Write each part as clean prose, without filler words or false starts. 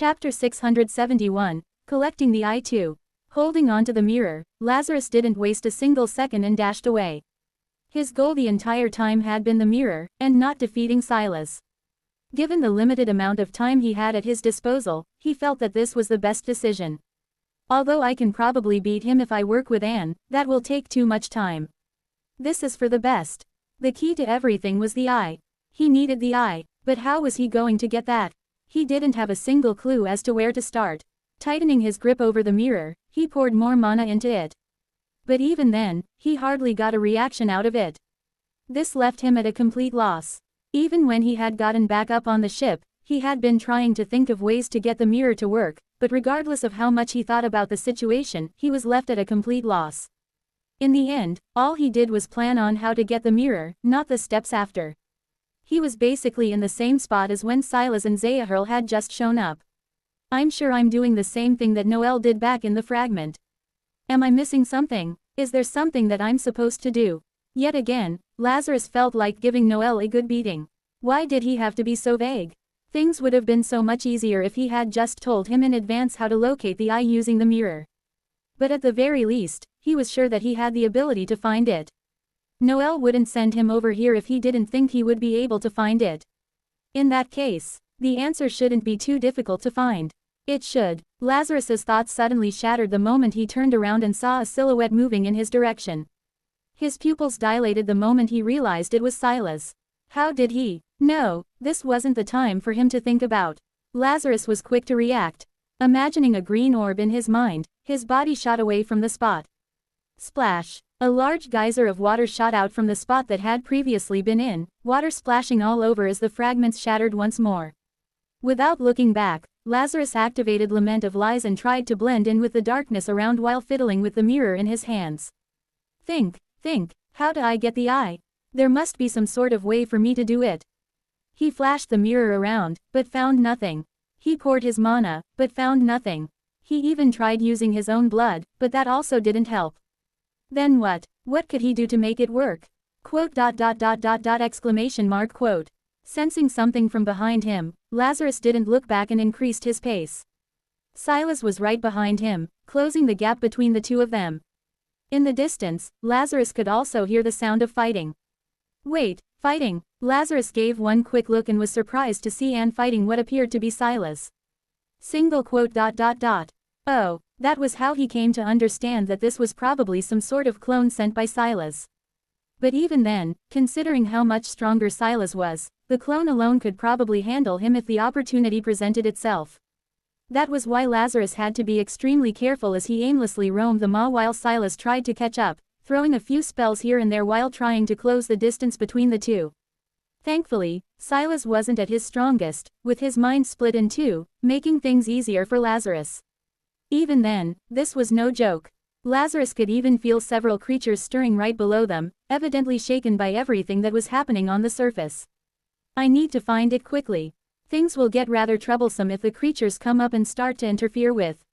Chapter 671, Collecting the Eye 2. Holding on to the mirror, Lazarus didn't waste a single second and dashed away. His goal the entire time had been the mirror, and not defeating Silas. Given the limited amount of time he had at his disposal, he felt that this was the best decision. Although I can probably beat him if I work with Anne, that will take too much time. This is for the best. The key to everything was the eye. He needed the eye, but how was he going to get that? He didn't have a single clue as to where to start. Tightening his grip over the mirror, he poured more mana into it. But even then, he hardly got a reaction out of it. This left him at a complete loss. Even when he had gotten back up on the ship, he had been trying to think of ways to get the mirror to work, but regardless of how much he thought about the situation, he was left at a complete loss. In the end, all he did was plan on how to get the mirror, not the steps after. He was basically in the same spot as when Silas and Zahir had just shown up. I'm sure I'm doing the same thing that Noel did back in the fragment. Am I missing something? Is there something that I'm supposed to do? Yet again, Lazarus felt like giving Noel a good beating. Why did he have to be so vague? Things would have been so much easier if he had just told him in advance how to locate the eye using the mirror. But at the very least, he was sure that he had the ability to find it. Noel wouldn't send him over here if he didn't think he would be able to find it. In that case, the answer shouldn't be too difficult to find. It should. Lazarus's thoughts suddenly shattered the moment he turned around and saw a silhouette moving in his direction. His pupils dilated the moment he realized it was Silas. How did he? No, this wasn't the time for him to think about. Lazarus was quick to react. Imagining a green orb in his mind, his body shot away from the spot. Splash! A large geyser of water shot out from the spot that had previously been in, water splashing all over as the fragments shattered once more. Without looking back, Lazarus activated Lament of Lies and tried to blend in with the darkness around while fiddling with the mirror in his hands. Think, how do I get the eye? There must be some sort of way for me to do it. He flashed the mirror around, but found nothing. He poured his mana, but found nothing. He even tried using his own blood, but that also didn't help. Then what? What could he do to make it work? Quote. Exclamation mark quote. Sensing something from behind him, Lazarus didn't look back and increased his pace. Silas was right behind him, closing the gap between the two of them. In the distance, Lazarus could also hear the sound of fighting. Wait, fighting? Lazarus gave one quick look and was surprised to see Anne fighting what appeared to be Silas. Single quote. Oh, that was how he came to understand that this was probably some sort of clone sent by Silas. But even then, considering how much stronger Silas was, the clone alone could probably handle him if the opportunity presented itself. That was why Lazarus had to be extremely careful as he aimlessly roamed the maw while Silas tried to catch up, throwing a few spells here and there while trying to close the distance between the two. Thankfully, Silas wasn't at his strongest, with his mind split in two, making things easier for Lazarus. Even then, this was no joke. Lazarus could even feel several creatures stirring right below them, evidently shaken by everything that was happening on the surface. I need to find it quickly. Things will get rather troublesome if the creatures come up and start to interfere with.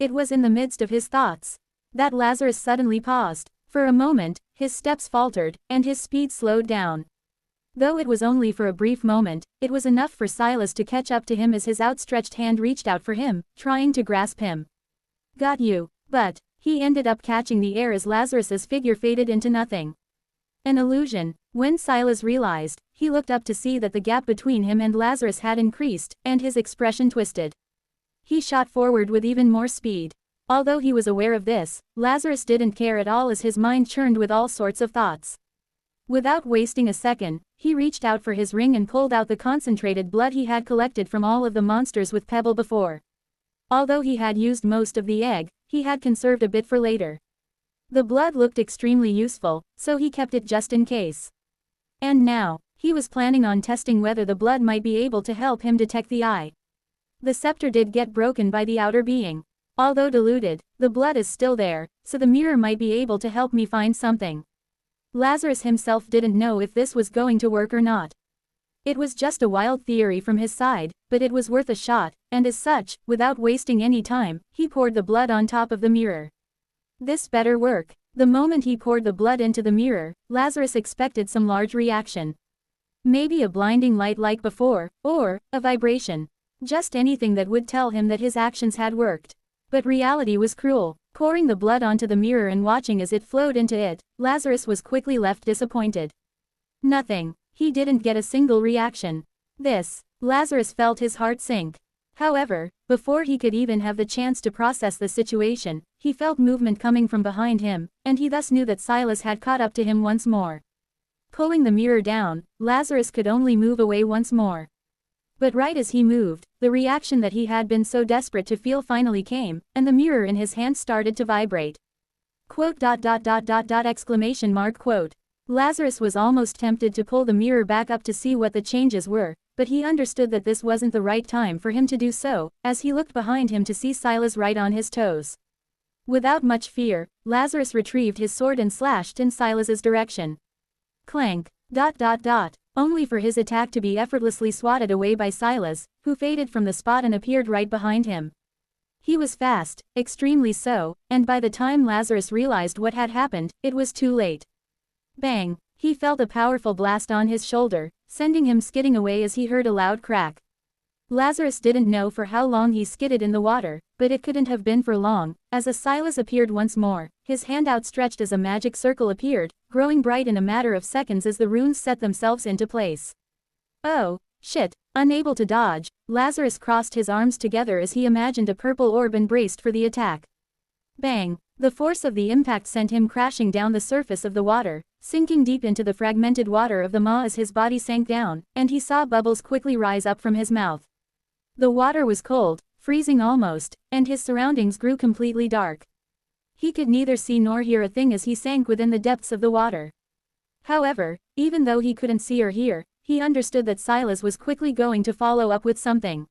It was in the midst of his thoughts that Lazarus suddenly paused. For a moment, his steps faltered, and his speed slowed down. Though it was only for a brief moment, it was enough for Silas to catch up to him as his outstretched hand reached out for him, trying to grasp him. Got you. But he ended up catching the air as Lazarus's figure faded into nothing. An illusion. When Silas realized, he looked up to see that the gap between him and Lazarus had increased, and his expression twisted. He shot forward with even more speed. Although he was aware of this, Lazarus didn't care at all as his mind churned with all sorts of thoughts. Without wasting a second, he reached out for his ring and pulled out the concentrated blood he had collected from all of the monsters with Pebble before. Although he had used most of the egg, he had conserved a bit for later. The blood looked extremely useful, so he kept it just in case. And now, he was planning on testing whether the blood might be able to help him detect the eye. The scepter did get broken by the outer being. Although diluted, the blood is still there, so the mirror might be able to help me find something. Lazarus himself didn't know if this was going to work or not. It was just a wild theory from his side, but it was worth a shot, and as such, without wasting any time, he poured the blood on top of the mirror. This better work. The moment he poured the blood into the mirror, Lazarus expected some large reaction. Maybe a blinding light like before, or a vibration. Just anything that would tell him that his actions had worked. But reality was cruel. Pouring the blood onto the mirror and watching as it flowed into it, Lazarus was quickly left disappointed. Nothing. He didn't get a single reaction. Lazarus felt his heart sink. However, before he could even have the chance to process the situation, he felt movement coming from behind him, and he thus knew that Silas had caught up to him once more. Pulling the mirror down, Lazarus could only move away once more. But right as he moved, the reaction that he had been so desperate to feel finally came, and the mirror in his hand started to vibrate. Quote. Lazarus was almost tempted to pull the mirror back up to see what the changes were, but he understood that this wasn't the right time for him to do so, as he looked behind him to see Silas right on his toes. Without much fear, Lazarus retrieved his sword and slashed in Silas's direction. Clank. Only for his attack to be effortlessly swatted away by Silas, who faded from the spot and appeared right behind him. He was fast, extremely so, and by the time Lazarus realized what had happened, it was too late. Bang! He felt a powerful blast on his shoulder, sending him skidding away as he heard a loud crack. Lazarus didn't know for how long he skidded in the water, but it couldn't have been for long, as Silas appeared once more, his hand outstretched as a magic circle appeared, growing bright in a matter of seconds as the runes set themselves into place. Oh, shit! Unable to dodge, Lazarus crossed his arms together as he imagined a purple orb and braced for the attack. Bang! The force of the impact sent him crashing down the surface of the water, sinking deep into the fragmented water of the maw as his body sank down, and he saw bubbles quickly rise up from his mouth. The water was cold, freezing almost, and his surroundings grew completely dark. He could neither see nor hear a thing as he sank within the depths of the water. However, even though he couldn't see or hear, he understood that Silas was quickly going to follow up with something.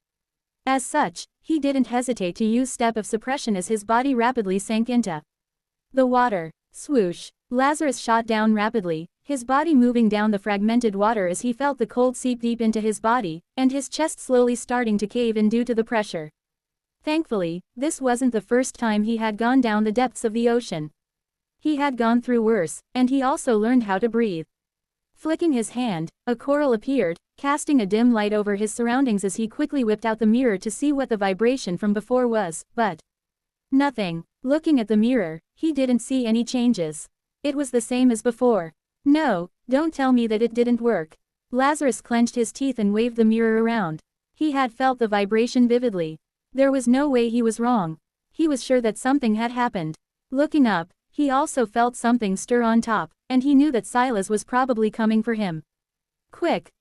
As such, he didn't hesitate to use Step of Suppression as his body rapidly sank into the water. Swoosh! Lazarus shot down rapidly, his body moving down the fragmented water as he felt the cold seep deep into his body, and his chest slowly starting to cave in due to the pressure. Thankfully, this wasn't the first time he had gone down the depths of the ocean. He had gone through worse, and he also learned how to breathe. Flicking his hand, a coral appeared, casting a dim light over his surroundings as he quickly whipped out the mirror to see what the vibration from before was, but nothing. Looking at the mirror, he didn't see any changes. It was the same as before. No, don't tell me that it didn't work. Lazarus clenched his teeth and waved the mirror around. He had felt the vibration vividly. There was no way he was wrong. He was sure that something had happened. Looking up, he also felt something stir on top, and he knew that Silas was probably coming for him. Quick!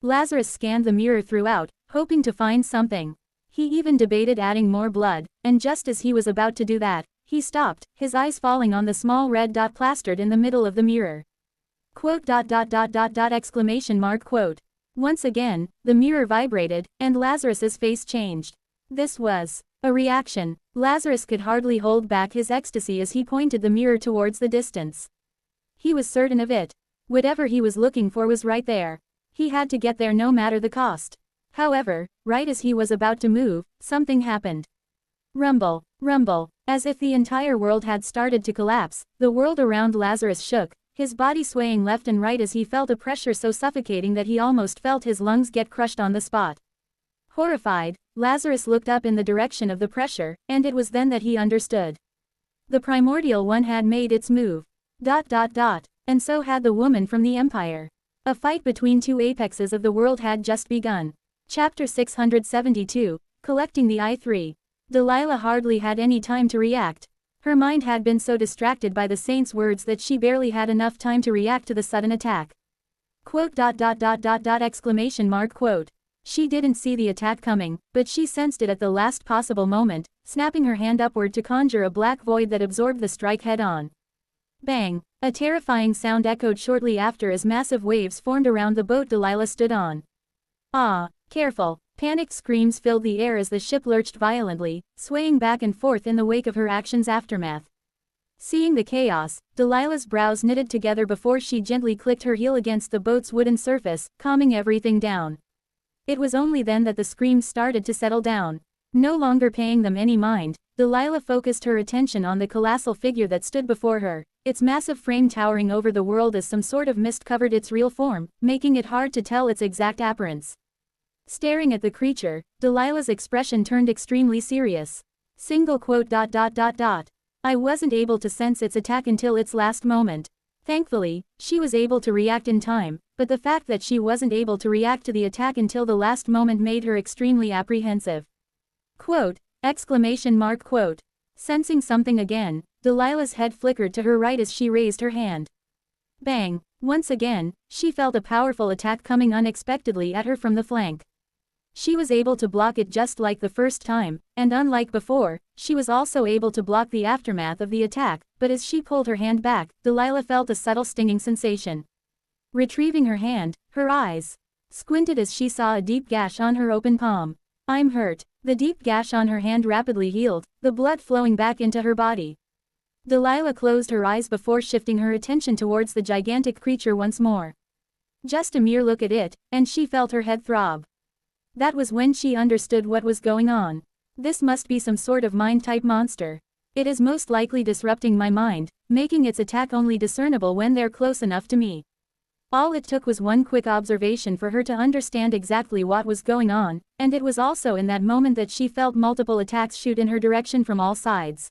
Lazarus scanned the mirror throughout, hoping to find something. He even debated adding more blood, and just as he was about to do that, he stopped, his eyes falling on the small red dot plastered in the middle of the mirror. Quote. Once again, the mirror vibrated, and Lazarus's face changed. This was a reaction. Lazarus could hardly hold back his ecstasy as he pointed the mirror towards the distance. He was certain of it. Whatever he was looking for was right there. He had to get there no matter the cost. However, right as he was about to move, something happened. Rumble. As if the entire world had started to collapse, the world around Lazarus shook, his body swaying left and right as he felt a pressure so suffocating that he almost felt his lungs get crushed on the spot. Horrified, Lazarus looked up in the direction of the pressure, and it was then that he understood. The primordial one had made its move. And so had the woman from the Empire. A fight between two apexes of the world had just begun. Chapter 672, Collecting the I-3. Delilah hardly had any time to react. Her mind had been so distracted by the saint's words that she barely had enough time to react to the sudden attack. Quote. She didn't see the attack coming, but she sensed it at the last possible moment, snapping her hand upward to conjure a black void that absorbed the strike head-on. Bang! A terrifying sound echoed shortly after as massive waves formed around the boat Delilah stood on. Ah! Careful! Panicked screams filled the air as the ship lurched violently, swaying back and forth in the wake of her action's aftermath. Seeing the chaos, Delilah's brows knitted together before she gently clicked her heel against the boat's wooden surface, calming everything down. It was only then that the screams started to settle down. No longer paying them any mind, Delilah focused her attention on the colossal figure that stood before her, its massive frame towering over the world as some sort of mist covered its real form, making it hard to tell its exact appearance. Staring at the creature, Delilah's expression turned extremely serious. Single quote. I wasn't able to sense its attack until its last moment. Thankfully, she was able to react in time, but the fact that she wasn't able to react to the attack until the last moment made her extremely apprehensive. Quote! Quote. Sensing something again, Delilah's head flickered to her right as she raised her hand. Bang! Once again, she felt a powerful attack coming unexpectedly at her from the flank. She was able to block it just like the first time, and unlike before, she was also able to block the aftermath of the attack, but as she pulled her hand back, Delilah felt a subtle stinging sensation. Retrieving her hand, her eyes squinted as she saw a deep gash on her open palm. I'm hurt. The deep gash on her hand rapidly healed, the blood flowing back into her body. Delilah closed her eyes before shifting her attention towards the gigantic creature once more. Just a mere look at it, and she felt her head throb. That was when she understood what was going on. This must be some sort of mind-type monster. It is most likely disrupting my mind, making its attack only discernible when they're close enough to me. All it took was one quick observation for her to understand exactly what was going on, and it was also in that moment that she felt multiple attacks shoot in her direction from all sides.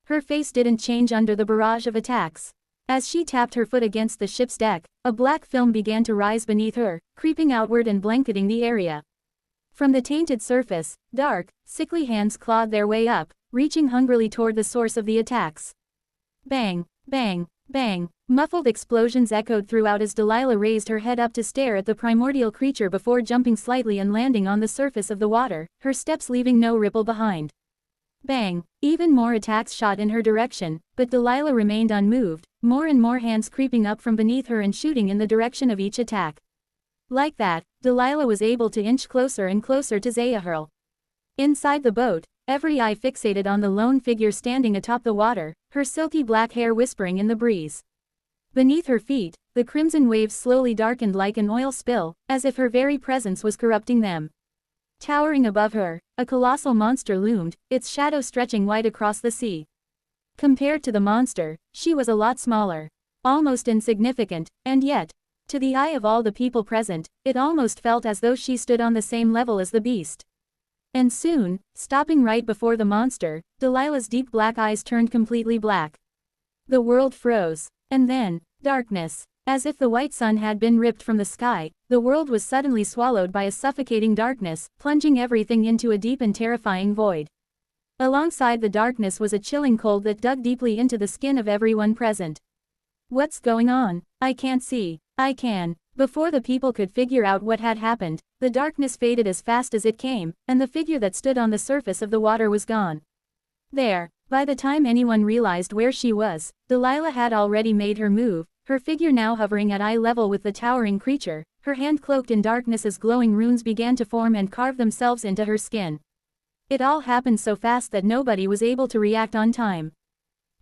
Her face didn't change under the barrage of attacks. As she tapped her foot against the ship's deck, a black film began to rise beneath her, creeping outward and blanketing the area. From the tainted surface, dark, sickly hands clawed their way up, reaching hungrily toward the source of the attacks. Bang, bang, bang, muffled explosions echoed throughout as Delilah raised her head up to stare at the primordial creature before jumping slightly and landing on the surface of the water, her steps leaving no ripple behind. Bang, even more attacks shot in her direction, but Delilah remained unmoved, more and more hands creeping up from beneath her and shooting in the direction of each attack. Like that, Delilah was able to inch closer and closer to Zahirl. Inside the boat, every eye fixated on the lone figure standing atop the water, her silky black hair whispering in the breeze. Beneath her feet, the crimson waves slowly darkened like an oil spill, as if her very presence was corrupting them. Towering above her, a colossal monster loomed, its shadow stretching wide across the sea. Compared to the monster, she was a lot smaller. Almost insignificant, and yet, to the eye of all the people present, it almost felt as though she stood on the same level as the beast. And soon, stopping right before the monster, Delilah's deep black eyes turned completely black. The world froze. And then, darkness. As if the white sun had been ripped from the sky, the world was suddenly swallowed by a suffocating darkness, plunging everything into a deep and terrifying void. Alongside the darkness was a chilling cold that dug deeply into the skin of everyone present. What's going on? I can't see. I can. Before the people could figure out what had happened, the darkness faded as fast as it came, and the figure that stood on the surface of the water was gone. There. By the time anyone realized where she was, Delilah had already made her move, her figure now hovering at eye level with the towering creature, her hand cloaked in darkness as glowing runes began to form and carve themselves into her skin. It all happened so fast that nobody was able to react on time.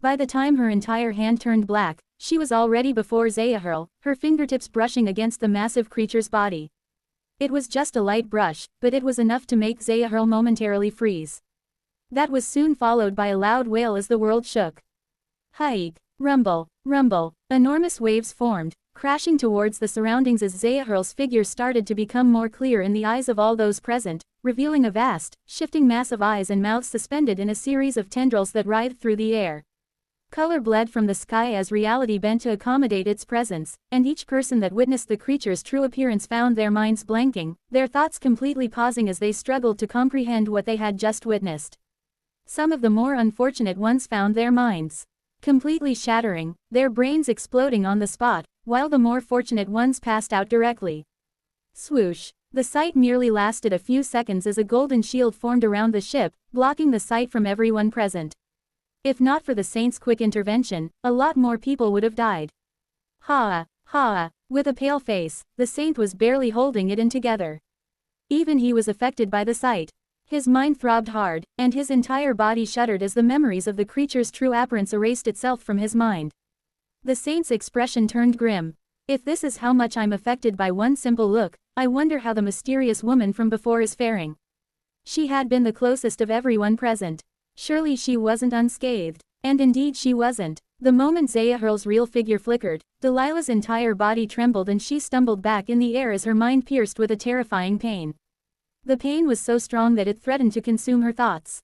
By the time her entire hand turned black, she was already before Zahirl, her fingertips brushing against the massive creature's body. It was just a light brush, but it was enough to make Zahirl momentarily freeze. That was soon followed by a loud wail as the world shook. Hike, rumble, rumble, enormous waves formed, crashing towards the surroundings as Zahirl's figure started to become more clear in the eyes of all those present, revealing a vast, shifting mass of eyes and mouths suspended in a series of tendrils that writhed through the air. Color bled from the sky as reality bent to accommodate its presence, and each person that witnessed the creature's true appearance found their minds blanking, their thoughts completely pausing as they struggled to comprehend what they had just witnessed. Some of the more unfortunate ones found their minds completely shattering, their brains exploding on the spot, while the more fortunate ones passed out directly. Swoosh. The sight merely lasted a few seconds as a golden shield formed around the ship, blocking the sight from everyone present. If not for the saint's quick intervention, a lot more people would have died. Ha! Ha! With a pale face, the saint was barely holding it in together. Even he was affected by the sight. His mind throbbed hard, and his entire body shuddered as the memories of the creature's true appearance erased itself from his mind. The saint's expression turned grim. If this is how much I'm affected by one simple look, I wonder how the mysterious woman from before is faring. She had been the closest of everyone present. Surely she wasn't unscathed. And indeed she wasn't. The moment Zahirl's real figure flickered, Delilah's entire body trembled and she stumbled back in the air as her mind pierced with a terrifying pain. The pain was so strong that it threatened to consume her thoughts.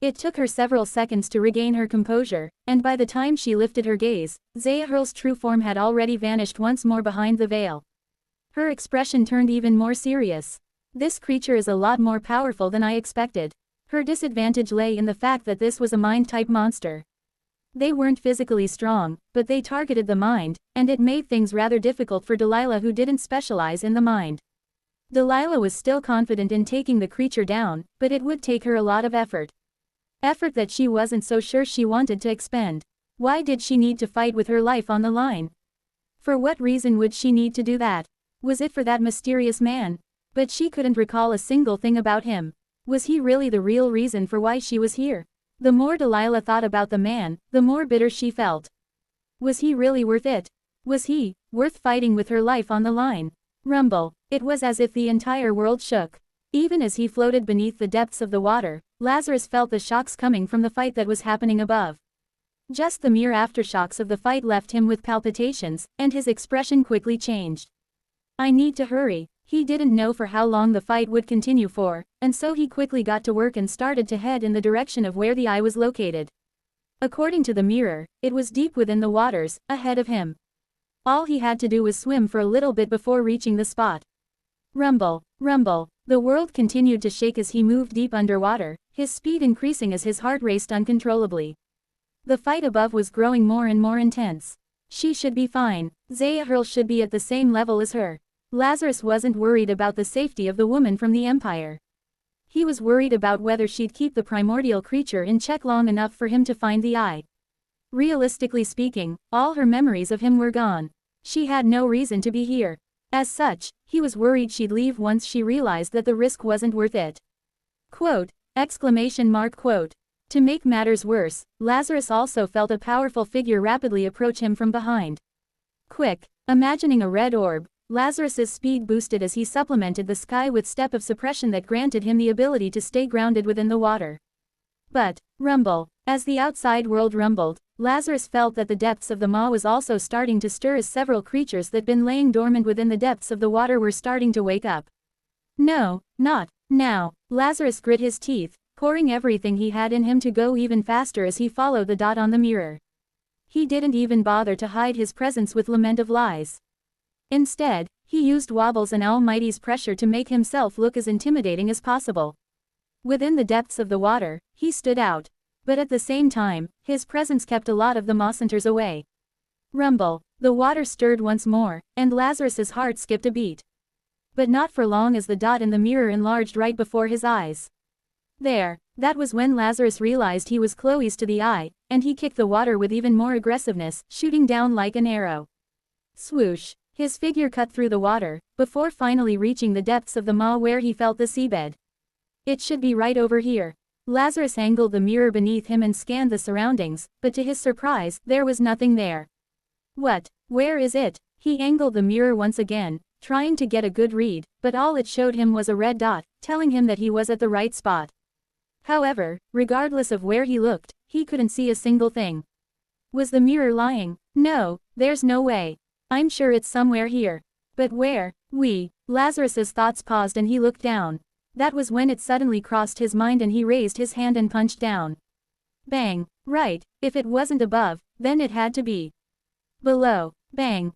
It took her several seconds to regain her composure, and by the time she lifted her gaze, Zaahirl's true form had already vanished once more behind the veil. Her expression turned even more serious. This creature is a lot more powerful than I expected. Her disadvantage lay in the fact that this was a mind-type monster. They weren't physically strong, but they targeted the mind, and it made things rather difficult for Delilah, who didn't specialize in the mind. Delilah was still confident in taking the creature down, but it would take her a lot of effort. Effort that she wasn't so sure she wanted to expend. Why did she need to fight with her life on the line? For what reason would she need to do that? Was it for that mysterious man? But she couldn't recall a single thing about him. Was he really the real reason for why she was here? The more Delilah thought about the man, the more bitter she felt. Was he really worth it? Was he worth fighting with her life on the line? Rumble. It was as if the entire world shook. Even as he floated beneath the depths of the water, Lazarus felt the shocks coming from the fight that was happening above. Just the mere aftershocks of the fight left him with palpitations, and his expression quickly changed. I need to hurry. He didn't know for how long the fight would continue for, and so he quickly got to work and started to head in the direction of where the eye was located. According to the mirror, it was deep within the waters, ahead of him. All he had to do was swim for a little bit before reaching the spot. Rumble, rumble. The world continued to shake as he moved deep underwater, his speed increasing as his heart raced uncontrollably. The fight above was growing more and more intense. She should be fine. Zaahirl should be at the same level as her. Lazarus wasn't worried about the safety of the woman from the Empire. He was worried about whether she'd keep the primordial creature in check long enough for him to find the eye. Realistically speaking, all her memories of him were gone. She had no reason to be here. As such, he was worried she'd leave once she realized that the risk wasn't worth it. Quote, exclamation mark quote. To make matters worse, Lazarus also felt a powerful figure rapidly approach him from behind. Quick, imagining a red orb, Lazarus's speed boosted as he supplemented the sky with step of suppression that granted him the ability to stay grounded within the water. But, rumble. As the outside world rumbled, Lazarus felt that the depths of the maw was also starting to stir as several creatures that'd been laying dormant within the depths of the water were starting to wake up. No, not now. Lazarus grit his teeth, pouring everything he had in him to go even faster as he followed the dot on the mirror. He didn't even bother to hide his presence with lament of lies. Instead, he used Wobbles and Almighty's pressure to make himself look as intimidating as possible. Within the depths of the water, he stood out. But at the same time, his presence kept a lot of the Mosshunters away. Rumble. The water stirred once more, and Lazarus's heart skipped a beat. But not for long as the dot in the mirror enlarged right before his eyes. There. That was when Lazarus realized he was Chloe's to the eye, and he kicked the water with even more aggressiveness, shooting down like an arrow. Swoosh. His figure cut through the water, before finally reaching the depths of the maw where he felt the seabed. It should be right over here. Lazarus angled the mirror beneath him and scanned the surroundings, but to his surprise, there was nothing there. What? Where is it? He angled the mirror once again, trying to get a good read, but all it showed him was a red dot, telling him that he was at the right spot. However, regardless of where he looked, he couldn't see a single thing. Was the mirror lying? No, there's no way. I'm sure it's somewhere here. But where? Lazarus's thoughts paused and he looked down. That was when it suddenly crossed his mind and he raised his hand and punched down. Bang. Right, if it wasn't above, then it had to be below. Bang.